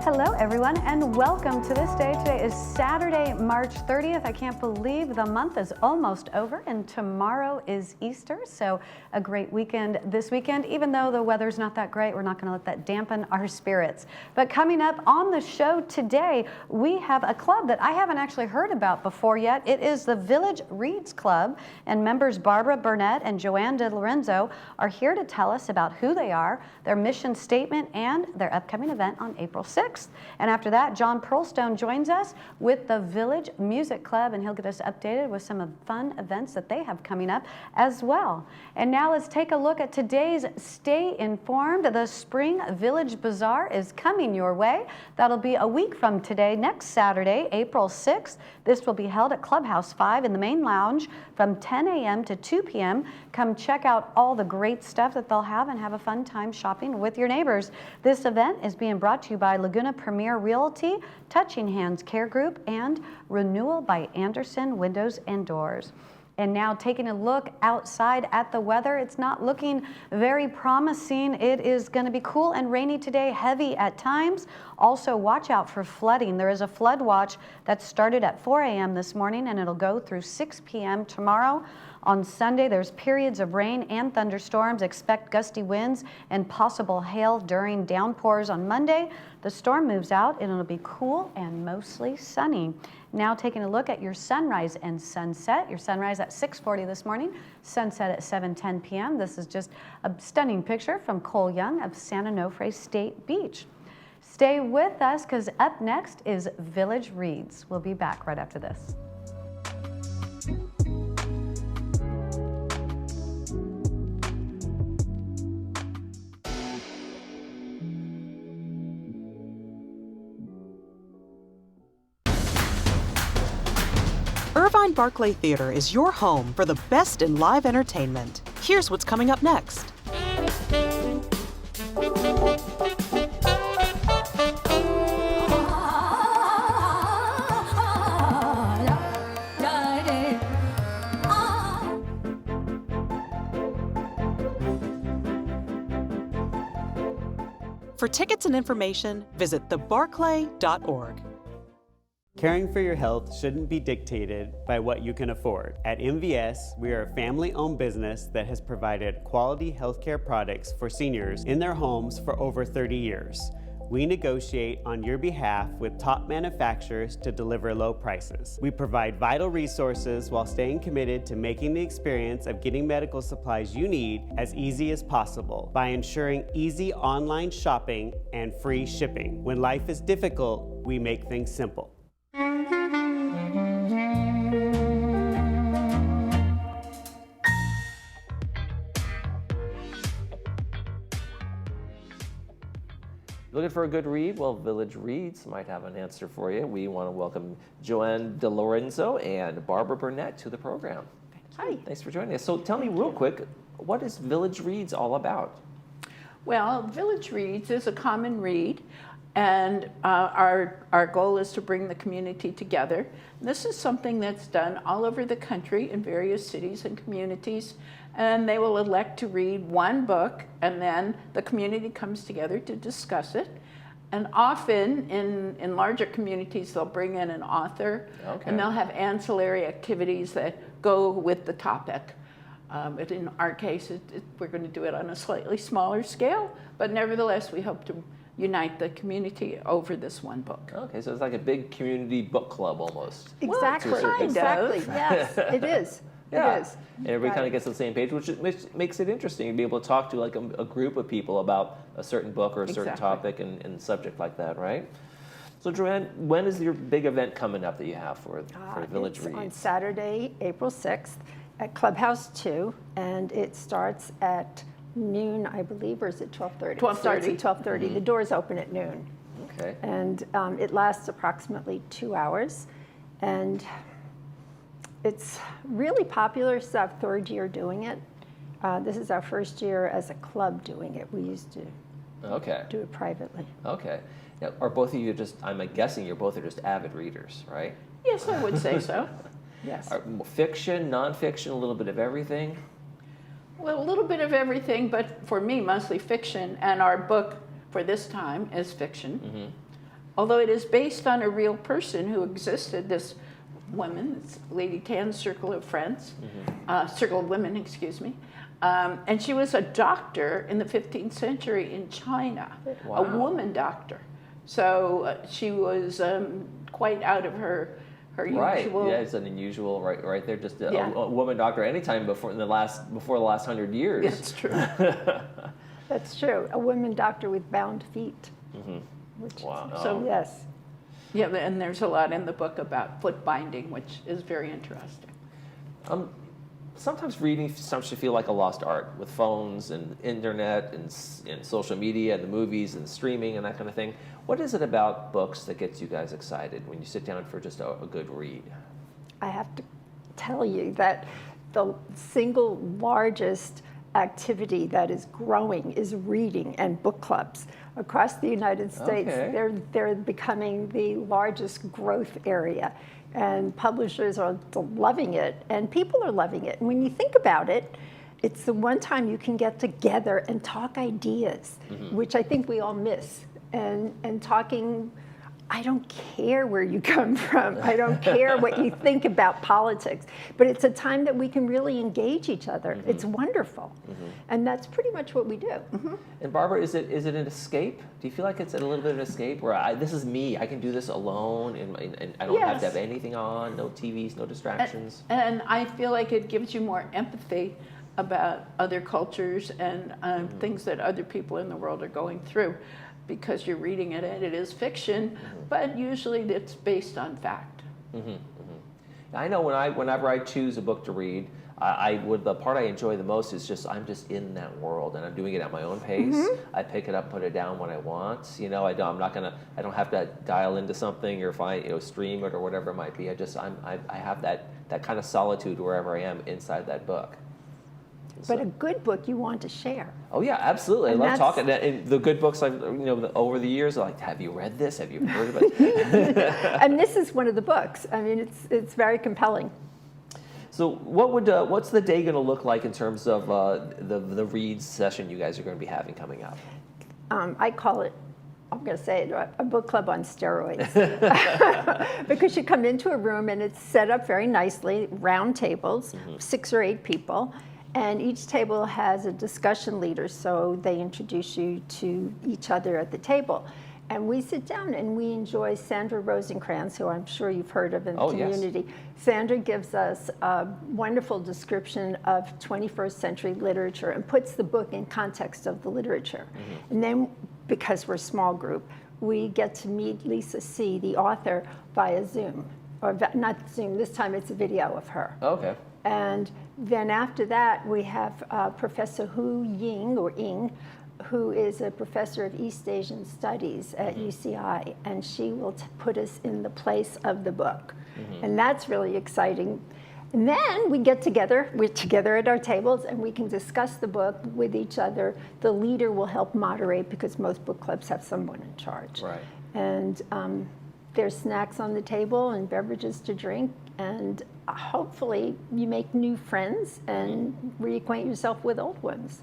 Hello everyone and welcome to This Day. Today is Saturday, March 30th. I can't believe the month is almost over and tomorrow is Easter. So a great weekend this weekend. Even though the weather's not that great, we're not going to let that dampen our spirits. But coming up on the show today, we have a club that I haven't actually heard about before yet. It is the Village Reads Club, and members Barbara Burnett and Joanne De Lorenzo are here to tell us about who they are, their mission statement, and their upcoming event on April 6th. And after that, John Pearlstone joins us with the Village Music Club, and he'll get us updated with some of the fun events that they have coming up as well. And now let's take a look at today's Stay Informed. The Spring Village Bazaar is coming your way. That'll be a week from today, next Saturday, April 6th. This will be held at Clubhouse 5 in the main lounge from 10 a.m. to 2 p.m. Come check out all the great stuff that they'll have and have a fun time shopping with your neighbors. This event is being brought to you by Laguna Premier Realty, Touching Hands Care Group, and Renewal by Anderson Windows and Doors. And now taking a look outside at the weather, it's not looking very promising. It is going to be cool and rainy today, heavy at times. Also, watch out for flooding. There is a flood watch that started at 4 a.m. this morning, and it'll go through 6 p.m. tomorrow. On Sunday, there's periods of rain and thunderstorms. Expect gusty winds and possible hail during downpours on Monday. The storm moves out and it'll be cool and mostly sunny. Now taking a look at your sunrise and sunset. Your sunrise at 6:40 this morning, sunset at 7:10 p.m. This is just a stunning picture from Cole Young of Santa Onofre State Beach. Stay with us because up next is Village Reads. We'll be back right after this. Irvine Barclay Theater is your home for the best in live entertainment. Here's what's coming up next. For tickets and information, visit thebarclay.org. Caring for your health shouldn't be dictated by what you can afford. At MVS, we are a family-owned business that has provided quality healthcare products for seniors in their homes for over 30 years. We negotiate on your behalf with top manufacturers to deliver low prices. We provide vital resources while staying committed to making the experience of getting medical supplies you need as easy as possible by ensuring easy online shopping and free shipping. When life is difficult, we make things simple. Looking for a good read? Well, Village Reads might have an answer for you. We want to welcome Joanne De Lorenzo and Barbara Burnett to the program. Hi. Thanks for joining us. So tell me real quick, what is Village Reads all about? Well, Village Reads is a common read, and our goal is to bring the community together. This is something that's done all over the country in various cities and communities, and they will elect to read one book, and then the community comes together to discuss it. And often in larger communities, they'll bring in an author, and they'll have ancillary activities that go with the topic. But in our case, we're going to do it on a slightly smaller scale, but nevertheless, we hope to unite the community over this one book. Okay, so it's like a big community book club almost. Exactly. Well, Exactly. Yes, it is. Yeah. It is. And everybody kind of gets on the same page, which makes it interesting to be able to talk to like a group of people about a certain book or a certain topic and subject like that, right? So Joanne, when is your big event coming up that you have for Village Reads? On Saturday, April 6th at Clubhouse 2, and it starts at noon, I believe, or is it 12:30? 12:30. It starts at 12:30. The doors open at noon. Okay. And it lasts approximately 2 hours. And it's really popular. It's our third year doing it. This is our first year as a club doing it. We used to do it privately. Okay. Now, are both of you I'm guessing you're both just avid readers, right? Yes, I would say so. Yes. Fiction, nonfiction, a little bit of everything? Well, a little bit of everything, but for me, mostly fiction. And our book for this time is fiction. although it is based on a real person who existed, this woman, it's Lady Tan's circle of friends, circle of women, excuse me. And she was a doctor in the 15th century in China, a woman doctor. So she was quite out of her usual. Yeah, it's an unusual right there. Just a woman doctor anytime before the last 100 years. That's true. That's true. A woman doctor with bound feet. Wow. So yes. Yeah, and there's a lot in the book about foot binding, which is very interesting. Sometimes reading starts to feel like a lost art with phones and internet and social media and the movies and streaming and that kind of thing. What is it about books that gets you guys excited when you sit down for just a good read? I have to tell you that the single largest activity that is growing is reading and book clubs. Across the United States, they're becoming the largest growth area. And publishers are loving it, and people are loving it. And when you think about it, it's the one time you can get together and talk ideas, which I think we all miss. And talking, I don't care where you come from. I don't care what you think about politics. But it's a time that we can really engage each other. It's wonderful. And that's pretty much what we do. And Barbara, is it an escape? Do you feel like it's a little bit of an escape where this is me, I can do this alone, and I don't have to have anything on, no TVs, no distractions? And I feel like it gives you more empathy about other cultures and things that other people in the world are going through, because you're reading it and it is fiction, but usually it's based on fact. I know whenever I choose a book to read, the part I enjoy the most is I'm just in that world and I'm doing it at my own pace. I pick it up, put it down when I want. You know, I don't have to dial into something or stream it or whatever it might be. I have that kind of solitude wherever I am inside that book. But a good book you want to share. Oh yeah, absolutely. And I love talking. And the good books I've over the years, like, have you read this? Have you heard of it? And this is one of the books. I mean, it's very compelling. So what's the day going to look like in terms of the read session you guys are going to be having coming up? I call it, I'm going to say it, a book club on steroids. Because you come into a room and it's set up very nicely, round tables, 6 or 8 people. And each table has a discussion leader, so they introduce you to each other at the table. And we sit down and we enjoy Sandra Rosencrantz, who I'm sure you've heard of in the community. Yes. Sandra gives us a wonderful description of 21st century literature and puts the book in context of the literature. And then, because we're a small group, we get to meet Lisa C., the author, via Zoom. Or not Zoom, this time it's a video of her. Okay. And then after that, we have Professor Hu Ying, who is a professor of East Asian Studies at UCI, and she will put us in the place of the book. And that's really exciting. And then we get together, we're together at our tables, and we can discuss the book with each other. The leader will help moderate, because most book clubs have someone in charge. Right. And there's snacks on the table and beverages to drink, and hopefully you make new friends and reacquaint yourself with old ones.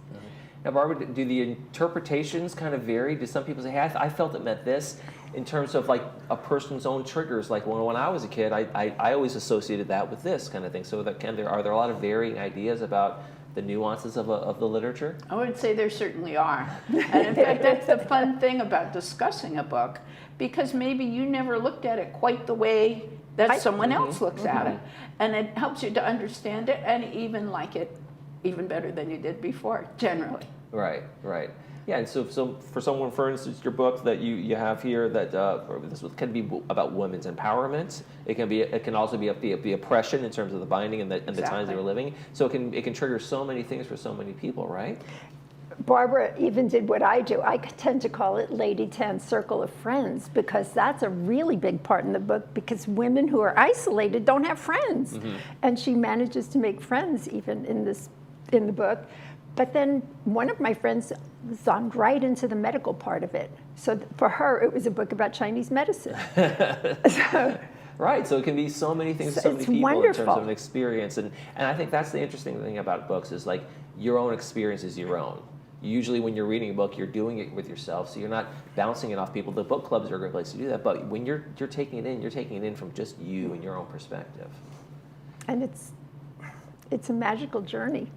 Now, Barbara, do the interpretations kind of vary? Do some people say, hey, I felt it meant this, in terms of like a person's own triggers? Like when I was a kid, I always associated that with this kind of thing. So are there a lot of varying ideas about the nuances of the literature? I would say there certainly are. And in fact, that's the fun thing about discussing a book, because maybe you never looked at it quite the way that someone else looks at it. And it helps you to understand it and even like it even better than you did before, generally. Right. Yeah, and so for someone, for instance, your book that you have here, that this can be about women's empowerment. It can also be the oppression in terms of the binding and the times they were living. So it can trigger so many things for so many people, right? Barbara even did what I do. I tend to call it Lady Tan's circle of friends, because that's a really big part in the book, because women who are isolated don't have friends. And she manages to make friends even in the book. But then one of my friends zoned right into the medical part of it. So for her, it was a book about Chinese medicine. Right, so it can be so many things to so many people in terms of an experience. And I think that's the interesting thing about books, is like your own experience is your own. Usually when you're reading a book, you're doing it with yourself, so you're not bouncing it off people. The book clubs are a great place to do that, but when you're taking it in, you're taking it in from just you and your own perspective. And it's a magical journey.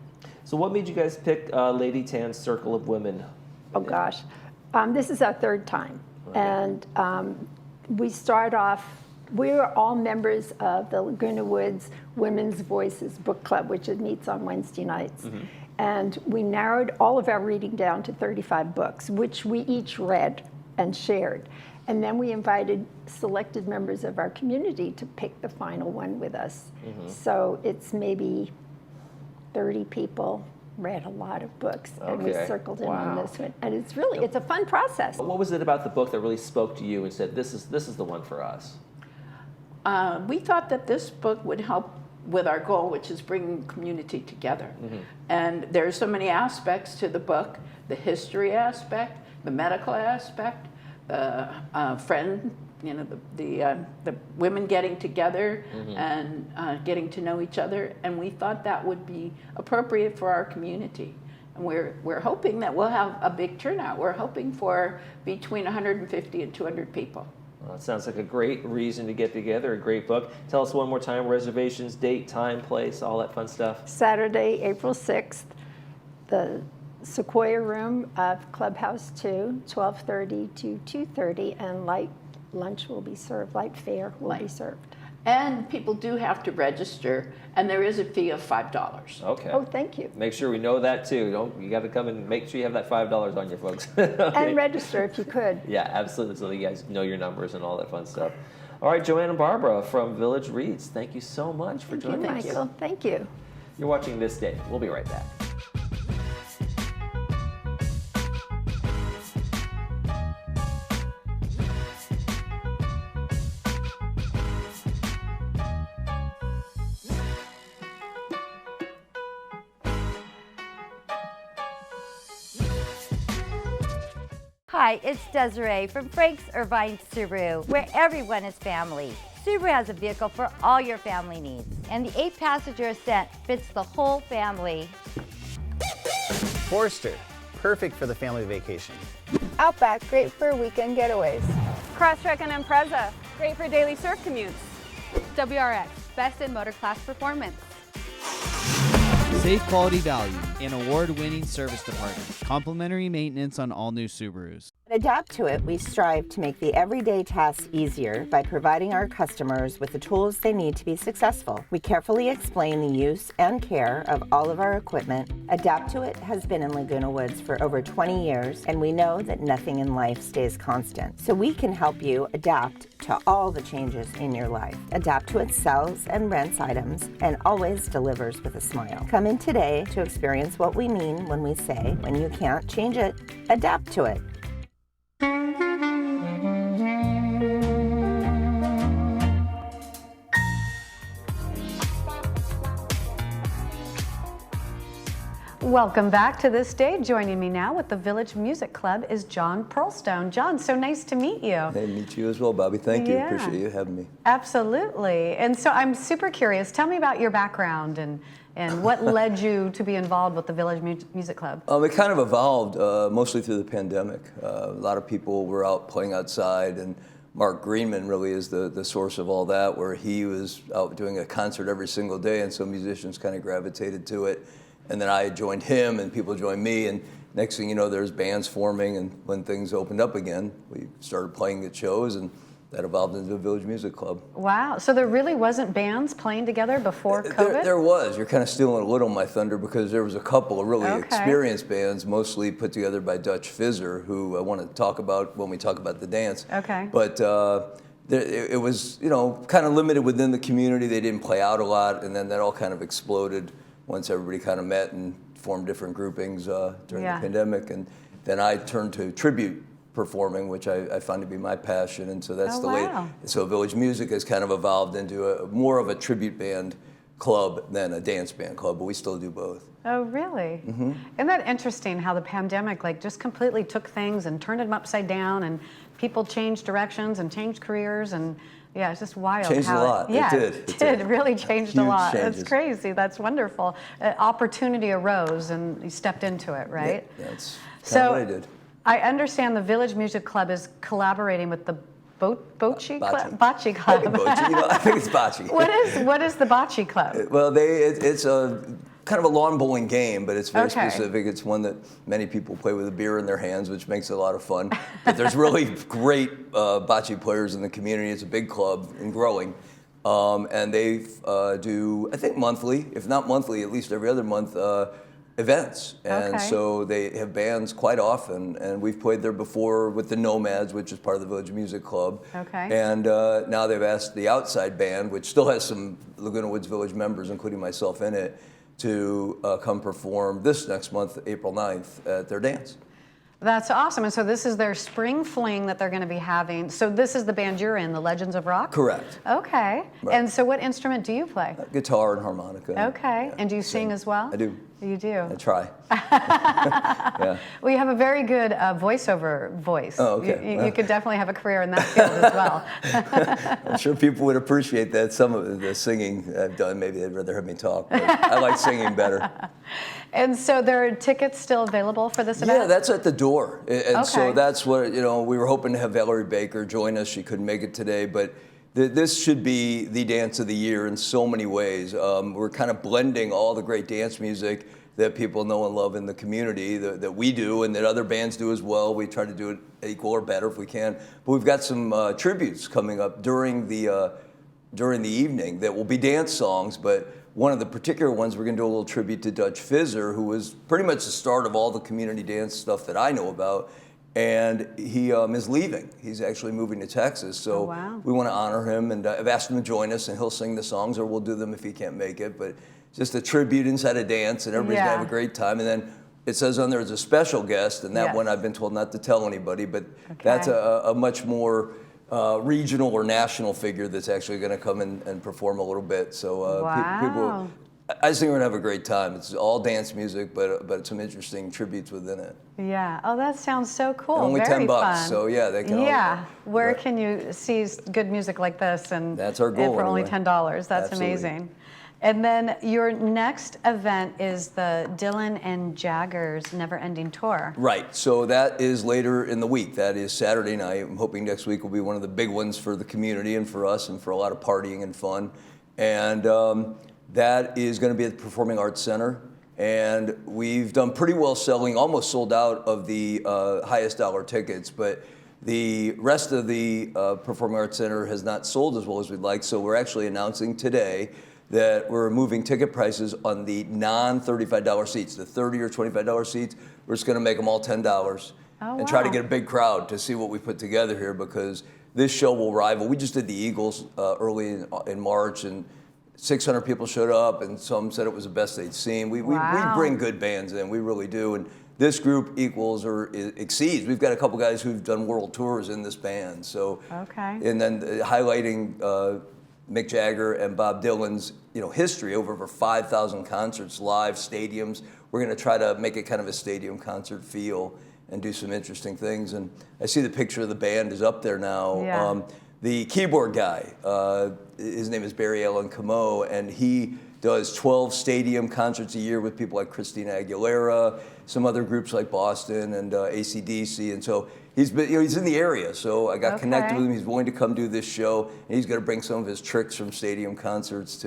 So what made you guys pick Lady Tan's Circle of Women? Oh gosh, this is our third time. Okay. And we start off, we're all members of the Laguna Woods Women's Voices Book Club, which meets on Wednesday nights. Mm-hmm. And we narrowed all of our reading down to 35 books, which we each read and shared. And then we invited selected members of our community to pick the final one with us. Mm-hmm. So it's maybe 30 people read a lot of books, and we circled in on this one. And it's a fun process. What was it about the book that really spoke to you and said, this is the one for us? We thought that this book would help with our goal, which is bringing community together. Mm-hmm. And there are so many aspects to the book: the history aspect, the medical aspect, the friend, the women getting together and getting to know each other. And we thought that would be appropriate for our community. And we're hoping that we'll have a big turnout. We're hoping for between 150 and 200 people. Well, it sounds like a great reason to get together, a great book. Tell us one more time, reservations, date, time, place, all that fun stuff. Saturday, April 6th, the Sequoia Room of Clubhouse 2, 12:30 to 2:30, and light lunch will be served, light fare will be served. And people do have to register, and there is a fee of $5. Okay. Oh, thank you. Make sure we know that too. You got to come and make sure you have that $5 on you, folks. Okay. And register if you could. Yeah, absolutely. So you guys know your numbers and all that fun stuff. All right, Joanne and Barbara from Village Reads, thank you so much for joining us. Michael. Thank you. You're watching This Day. We'll be right back. Hi, it's Desiree from Frank's Irvine Subaru, where everyone is family. Subaru has a vehicle for all your family needs, and the 8-passenger Ascent fits the whole family. Forester, perfect for the family vacation. Outback, great for weekend getaways. Crosstrek and Impreza, great for daily surf commutes. WRX, best in motor class performance. Safe quality value and award-winning service department. Complimentary maintenance on all new Subarus. At Adapt to It, we strive to make the everyday tasks easier by providing our customers with the tools they need to be successful. We carefully explain the use and care of all of our equipment. Adapt to It has been in Laguna Woods for over 20 years, and we know that nothing in life stays constant. So we can help you adapt to all the changes in your life. Adapt to It sells and rents items and always delivers with a smile. Come in today to experience what we mean when we say, when you can't change it, adapt to it. Welcome back to This Day. Joining me now with the Village Music Club is John Pearlstone. John, so nice to meet you. Hey, meet you as well, Bobby. Thank you. Appreciate you having me. Absolutely. And so I'm super curious. Tell me about your background and what led you to be involved with the Village Music Club. It kind of evolved mostly through the pandemic. A lot of people were out playing outside, and Mark Greenman really is the source of all that, where he was out doing a concert every single day, and so musicians kind of gravitated to it. And then I joined him, and people joined me, and next thing you know, there's bands forming, and when things opened up again, we started playing at shows, and that evolved into the Village Music Club. Wow, so there really wasn't bands playing together before COVID? There was. You're kind of stealing a little my thunder, because there was a couple of really experienced bands, mostly put together by Dutch Fizzer, who I want to talk about when we talk about the dance. Okay. But it was, kind of limited within the community. They didn't play out a lot, and then that all kind of exploded once everybody kind of met and formed different groupings during the pandemic. And then I turned to tribute performing, which I find to be my passion, and so that's the way. So Village Music has kind of evolved into more of a tribute band club than a dance band club, but we still do both. Oh, really? Mm-hmm. Isn't that interesting how the pandemic like just completely took things and turned them upside down, and people changed directions and changed careers, and yeah, it's just wild. Changed how a lot. Yeah, It did. It really changed a Huge lot. changes. That's crazy. That's wonderful. Opportunity arose and you stepped into it, right? Yeah, that's kind of what I did. I understand the Village Music Club is collaborating with the Bocce Club? Bocce. Bocce Club. I think it's Bocce. What is the Bocce Club? Well, it's a kind of a lawn bowling game, but it's very specific. It's one that many people play with a beer in their hands, which makes it a lot of fun. But there's really great bocce players in the community. It's a big club and growing. And they do, I think, monthly, if not monthly, at least every other month, events. And so they have bands quite often, and we've played there before with the Nomads, which is part of the Village Music Club. And now they've asked the outside band, which still has some Laguna Woods Village members, including myself in it, to come perform this next month, April 9th, at their dance. That's awesome. And so this is their spring fling that they're going to be having. So this is the band you're in, the Legends of Rock? Correct. Okay. Right. And so what instrument do you play? Guitar and harmonica. Okay. And do you sing as well? I do. You do? I try. Yeah. Well, you have a very good voiceover voice. Oh, okay. You could definitely have a career in that field as well. I'm sure people would appreciate that. Some of the singing I've done, maybe they'd rather have me talk, but I like singing better. And so there are tickets still available for this event? Yeah, that's at the door. And so that's what, we were hoping to have Valerie Baker join us. She couldn't make it today, but this should be the dance of the year in so many ways. We're kind of blending all the great dance music that people know and love in the community that we do and that other bands do as well. We try to do it equal or better if we can. But we've got some tributes coming up during the evening that will be dance songs, but one of the particular ones, we're going to do a little tribute to Dutch Fizzer, who was pretty much the start of all the community dance stuff that I know about. And he is leaving. He's actually moving to Texas. So we want to honor him. And I've asked him to join us, and he'll sing the songs, or we'll do them if he can't make it. But just a tribute inside a dance, and everybody's going to have a great time. And then it says on there as a special guest, and that one I've been told not to tell anybody. But that's a much more regional or national figure that's actually going to come and perform a little bit. So people, I just think we're going to have a great time. It's all dance music, but some interesting tributes within it. Yeah. Oh, that sounds so cool. Only Very $10, fun. so yeah, they can. Yeah. Where can you see good music like this? And that's our goal. For only anyway. $10. That's Absolutely. amazing. And then your next event is the Dylan and Jagger's Never Ending Tour. Right. So that is later in the week. That is Saturday night. I'm hoping next week will be one of the big ones for the community and for us and for a lot of partying and fun. And that is going to be at the Performing Arts Center. And we've done pretty well selling, almost sold out of the highest dollar tickets, but the rest of the Performing Arts Center has not sold as well as we'd like. So we're actually announcing today that we're moving ticket prices on the non-$35 seats, the $30 or $25 seats. We're just going to make them all $10 and try to get a big crowd to see what we put together here, because this show will rival. We just did the Eagles early in March, and 600 people showed up, and some said it was the best they'd seen. We bring good bands in, we really do, and this group equals or exceeds. We've got a couple guys who've done world tours in this band, so and then highlighting Mick Jagger and Bob Dylan's history over 5,000 concerts, live stadiums. We're going to try to make it kind of a stadium concert feel and do some interesting things. And I see the picture of the band is up there now. Yeah. The keyboard guy, his name is Barry Allen Camo, and he does 12 stadium concerts a year with people like Christina Aguilera, some other groups like Boston and AC/DC, and so he's in the area. So I got connected with him. He's willing to come do this show, and he's going to bring some of his tricks from stadium concerts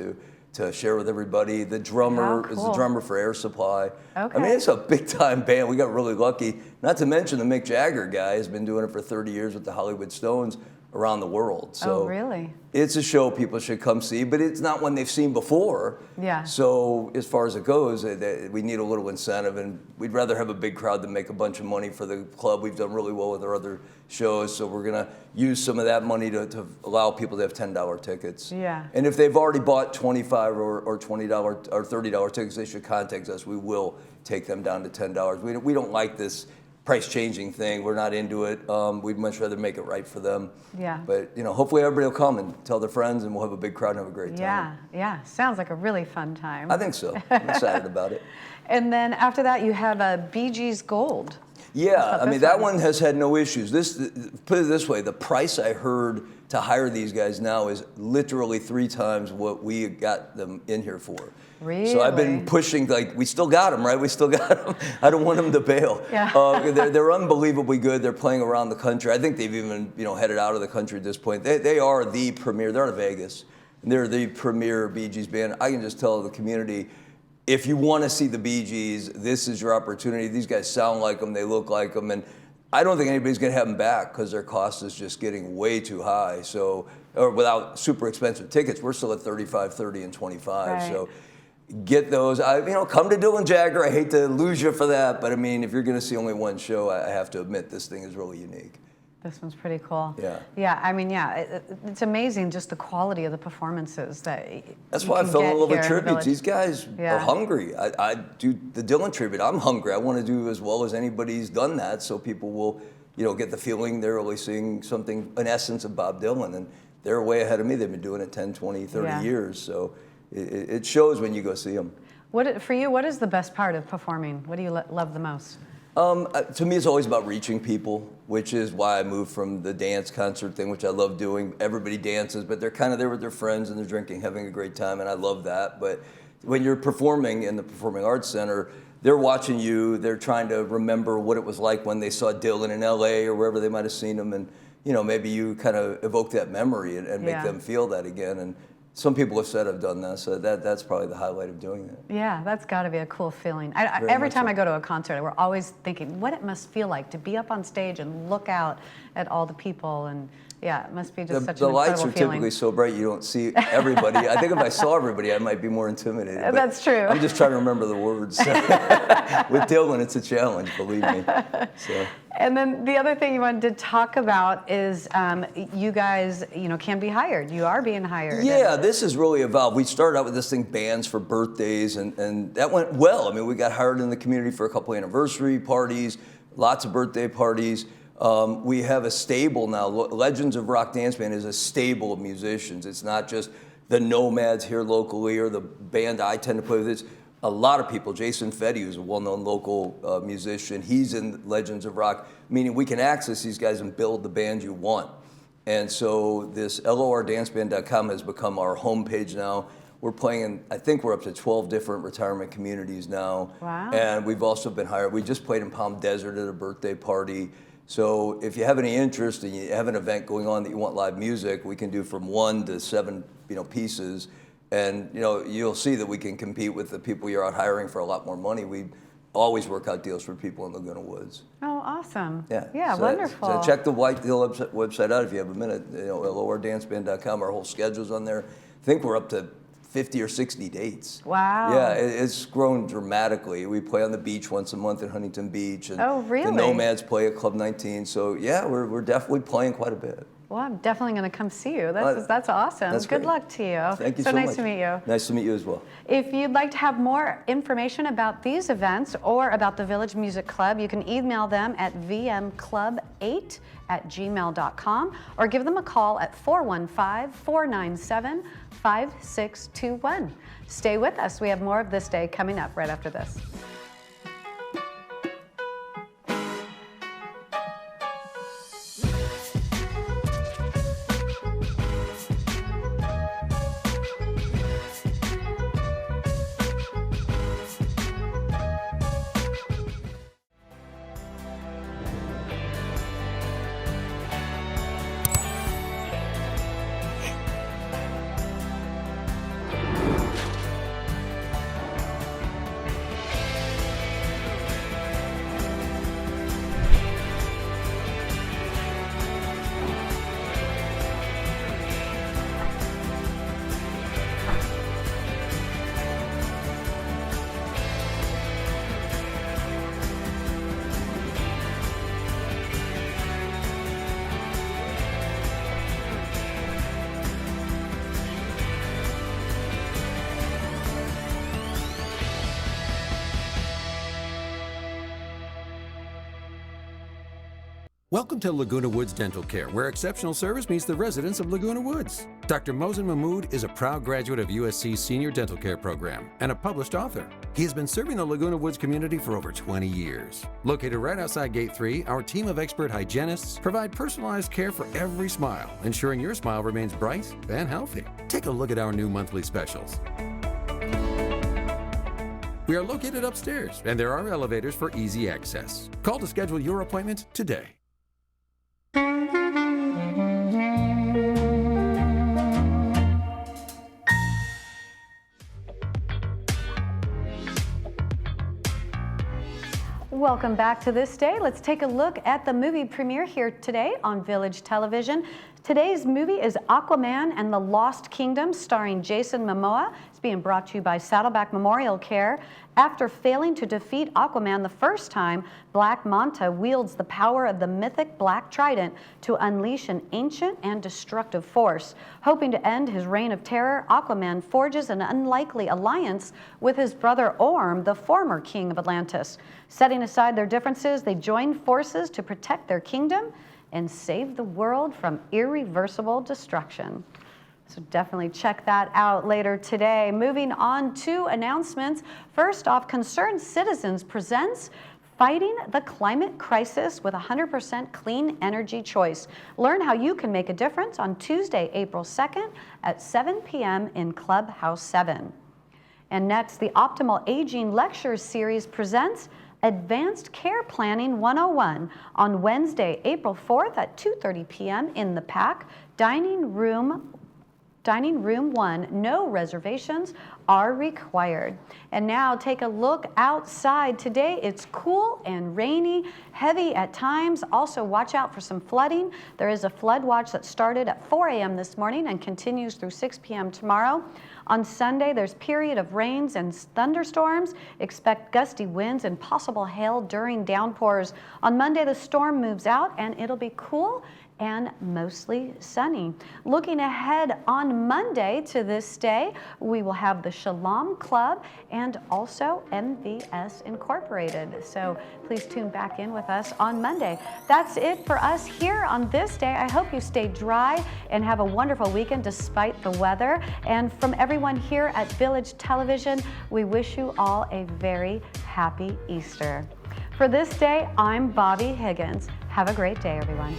to share with everybody. The drummer is the drummer for Air Supply. I mean, it's a big time band. We got really lucky. Not to mention the Mick Jagger guy has been doing it for 30 years with the Hollywood Stones around the world. So really? It's a show people should come see, but it's not one they've seen before. Yeah. So as far as it goes, we need a little incentive, and we'd rather have a big crowd than make a bunch of money for the club. We've done really well with our other shows, so we're going to use some of that money to allow people to have $10 tickets. Yeah. And if they've already bought $25 or $20 or $30 tickets, they should contact us. We will take them down to $10. We don't like this price-changing thing. We're not into it. We'd much rather make it right for them. Yeah. But, hopefully everybody will come and tell their friends, and we'll have a big crowd and have a great time. Yeah. Sounds like a really fun time. I think so. I'm excited about it. And then after that, you have a Bee Gees Gold. Yeah, I mean, that one has had no issues. Put it this way, the price I heard to hire these guys now is literally 3 times what we got them in here for. Really? So I've been pushing, we still got them, right? We still got them. I don't want them to bail. Yeah. They're unbelievably good. They're playing around the country. I think they've even, headed out of the country at this point. They are the premier. They're out of Vegas. They're the premier Bee Gees band. I can just tell the community, if you want to see the Bee Gees, this is your opportunity. These guys sound like them. They look like them. And I don't think anybody's going to have them back because their cost is just getting way too high. So, or without super expensive tickets, we're still at $35, $30, and $25. Right. So get those. Come to Dylan Jagger. I hate to lose you for that, but I mean, if you're going to see only one show, I have to admit this thing is really unique. This one's pretty cool. Yeah. Yeah, I mean, it's amazing just the quality of the performances that. That's why I fell in love with tributes. Village. These guys are hungry. I do the Dylan tribute. I'm hungry. I want to do as well as anybody's done that, so people will, get the feeling they're really seeing something, an essence of Bob Dylan, and they're way ahead of me. They've been doing it 10, 20, 30 years, so it shows when you go see them. For you, what is the best part of performing? What do you love the most? To me, it's always about reaching people, which is why I moved from the dance concert thing, which I love doing. Everybody dances, but they're kind of there with their friends and they're drinking, having a great time, and I love that. But when you're performing in the Performing Arts Center, they're watching you. They're trying to remember what it was like when they saw Dylan in L.A. or wherever they might have seen him, and maybe you kind of evoke that memory and make them feel that again. And some people have said I've done that, so that's probably the highlight of doing it. Yeah, that's got to be a cool feeling. Every time I go to a concert, we're always thinking what it must feel like to be up on stage and look out at all the people, and it must be just such an incredible feeling. The lights are typically so bright you don't see everybody. I think if I saw everybody, I might be more intimidated. That's true. I'm just trying to remember the words. With Dylan, it's a challenge, believe me. So. And then the other thing you wanted to talk about is you guys, can be hired. You are being hired. Yeah, this has really evolved. We started out with this thing, bands for birthdays, and that went well. I mean, we got hired in the community for a couple anniversary parties, lots of birthday parties. We have a stable now. Legends of Rock Dance Band is a stable of musicians. It's not just the Nomads here locally or the band I tend to play with. It's a lot of people. Jason Fetty, who's a well-known local musician, he's in Legends of Rock, meaning we can access these guys and build the band you want. And so this lordanceband.com has become our homepage now. We're playing in, I think we're up to 12 different retirement communities now. Wow. And we've also been hired. We just played in Palm Desert at a birthday party. So if you have any interest and you have an event going on that you want live music, we can do from 1 to 7, pieces. And you'll see that we can compete with the people you're out hiring for a lot more money. We always work out deals for people in Laguna Woods. Oh, awesome. Yeah, so wonderful. So check the White Deal website out if you have a minute. LORdanceband.com. Our whole schedule's on there. I think we're up to 50 or 60 dates. Wow. Yeah, it's grown dramatically. We play on the beach once a month in Huntington Beach. And oh, really? The Nomads play at Club 19. So yeah, we're definitely playing quite a bit. Well, I'm definitely going to come see you. That's awesome. That's Good great. luck to you. Thank you so nice much. to meet you. Nice to meet you as well. If you'd like to have more information about these events or about the Village Music Club, you can email them at vmclub8@gmail.com or give them a call at 415-497-5621. Stay with us. We have more of This Day coming up right after this. Welcome to Laguna Woods Dental Care, where exceptional service meets the residents of Laguna Woods. Dr. Mohsen Mahmood is a proud graduate of USC's Senior Dental Care Program and a published author. He has been serving the Laguna Woods community for over 20 years. Located right outside Gate 3, our team of expert hygienists provide personalized care for every smile, ensuring your smile remains bright and healthy. Take a look at our new monthly specials. We are located upstairs, and there are elevators for easy access. Call to schedule your appointment today. Welcome back to This Day. Let's take a look at the movie premiere here today on Village Television. Today's movie is Aquaman and the Lost Kingdom, starring Jason Momoa. It's being brought to you by Saddleback Memorial Care. After failing to defeat Aquaman the first time, Black Manta wields the power of the mythic Black Trident to unleash an ancient and destructive force. Hoping to end his reign of terror, Aquaman forges an unlikely alliance with his brother Orm, the former king of Atlantis. Setting aside their differences, they join forces to protect their kingdom and save the world from irreversible destruction. So definitely check that out later today. Moving on to announcements. First off, Concerned Citizens presents Fighting the Climate Crisis with 100% Clean Energy Choice. Learn how you can make a difference on Tuesday, April 2nd at 7 p.m. in Clubhouse 7. And next, the Optimal Aging Lecture Series presents Advanced Care Planning 101 on Wednesday, April 4th at 2:30 p.m. in the PAC, Dining Room 1. No reservations are required. And now take a look outside. Today it's cool and rainy, heavy at times. Also watch out for some flooding. There is a flood watch that started at 4 a.m. this morning and continues through 6 p.m. tomorrow. On Sunday, there's period of rains and thunderstorms. Expect gusty winds and possible hail during downpours. On Monday, the storm moves out and it'll be cool and mostly sunny. Looking ahead on Monday to this day, we will have the Shalom Club and also MVS Incorporated. So please tune back in with us on Monday. That's it for us here on This Day. I hope you stay dry and have a wonderful weekend despite the weather. And from everyone here at Village Television, we wish you all a very happy Easter. For This Day, I'm Bobby Higgins. Have a great day, everyone.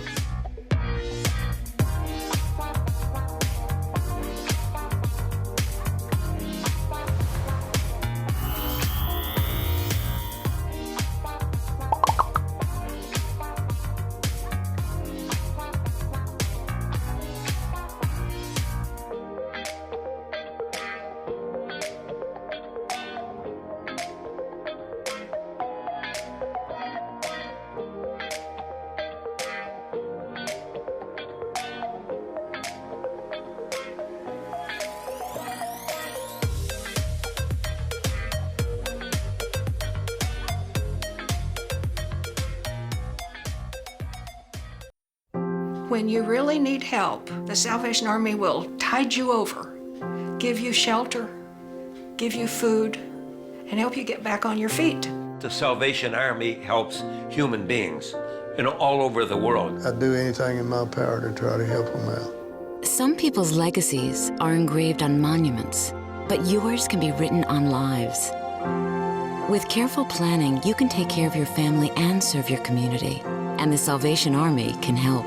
When you really need help, the Salvation Army will tide you over, give you shelter, give you food, and help you get back on your feet. The Salvation Army helps human beings all over the world. I'd do anything in my power to try to help them out. Some people's legacies are engraved on monuments, but yours can be written on lives. With careful planning, you can take care of your family and serve your community, and the Salvation Army can help.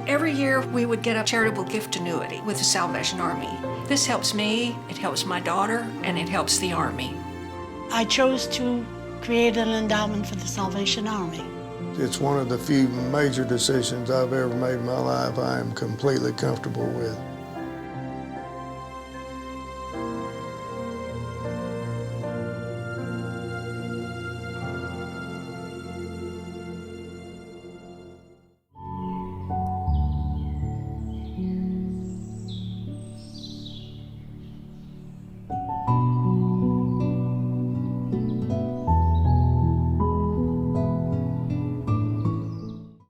Every year, we would get a charitable gift annuity with the Salvation Army. This helps me, it helps my daughter, and it helps the Army. I chose to create an endowment for the Salvation Army. It's one of the few major decisions I've ever made in my life I am completely comfortable with.